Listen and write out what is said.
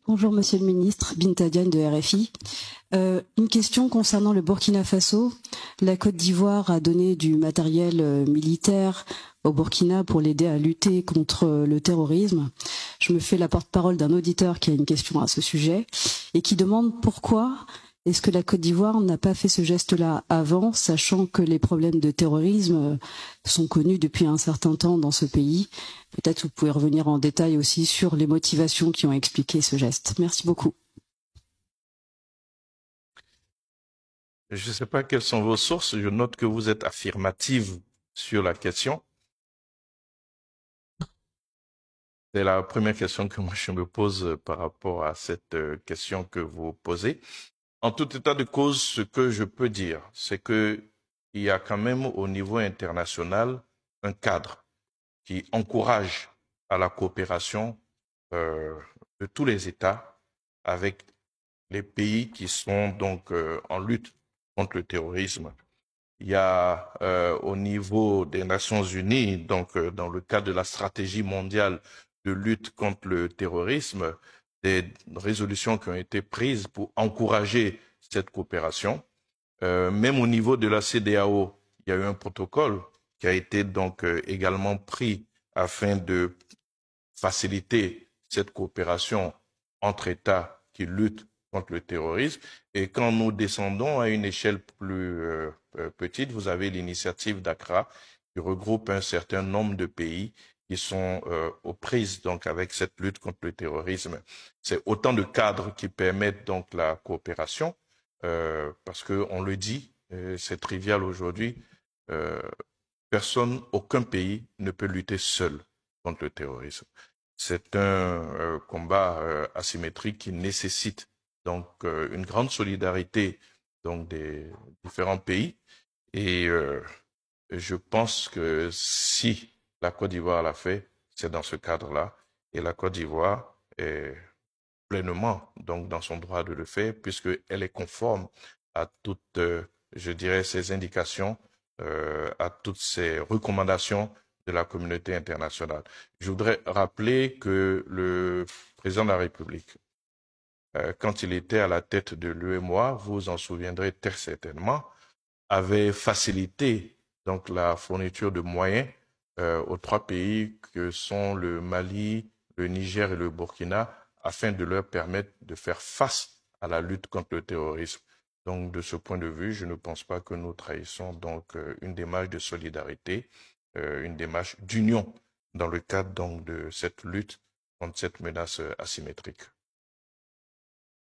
Bonjour Monsieur le Ministre, Binta Diagne de RFI. Une question concernant le Burkina Faso. La Côte d'Ivoire a donné du matériel militaire au Burkina pour l'aider à lutter contre le terrorisme. Je me fais la porte-parole d'un auditeur qui a une question à ce sujet et qui demande pourquoi est-ce que la Côte d'Ivoire n'a pas fait ce geste-là avant, sachant que les problèmes de terrorisme sont connus depuis un certain temps dans ce pays. Peut-être vous pouvez revenir en détail aussi sur les motivations qui ont expliqué ce geste. Merci beaucoup. Je ne sais pas quelles sont vos sources. Je note que vous êtes affirmative sur la question. C'est la première question que moi je me pose par rapport à cette question que vous posez. En tout état de cause, ce que je peux dire, c'est qu'il y a quand même au niveau international un cadre qui encourage à la coopération de tous les États avec les pays qui sont donc en lutte contre le terrorisme. Il y a au niveau des Nations Unies, donc dans le cadre de la stratégie mondiale de lutte contre le terrorisme, des résolutions qui ont été prises pour encourager cette coopération. Même au niveau de la CEDEAO, il y a eu un protocole qui a été donc également pris afin de faciliter cette coopération entre États qui luttent contre le terrorisme. Et quand nous descendons à une échelle plus petite, vous avez l'initiative d'Accra qui regroupe un certain nombre de pays qui sont aux prises donc avec cette lutte contre le terrorisme. C'est autant de cadres qui permettent donc la coopération, parce qu'on le dit, c'est trivial aujourd'hui, aucun pays ne peut lutter seul contre le terrorisme. C'est un combat asymétrique qui nécessite donc une grande solidarité donc des différents pays. Et je pense que si la Côte d'Ivoire l'a fait, c'est dans ce cadre-là. Et la Côte d'Ivoire est pleinement donc dans son droit de le faire, puisqu'elle est conforme à toutes, je dirais, ces indications, à toutes ces recommandations de la communauté internationale. Je voudrais rappeler que le président de la République, quand il était à la tête de l'UEMOA, vous vous en souviendrez très certainement, avait facilité donc la fourniture de moyens aux trois pays que sont le Mali, le Niger et le Burkina, afin de leur permettre de faire face à la lutte contre le terrorisme. Donc, de ce point de vue, je ne pense pas que nous trahissons donc une démarche de solidarité, une démarche d'union dans le cadre donc de cette lutte contre cette menace asymétrique.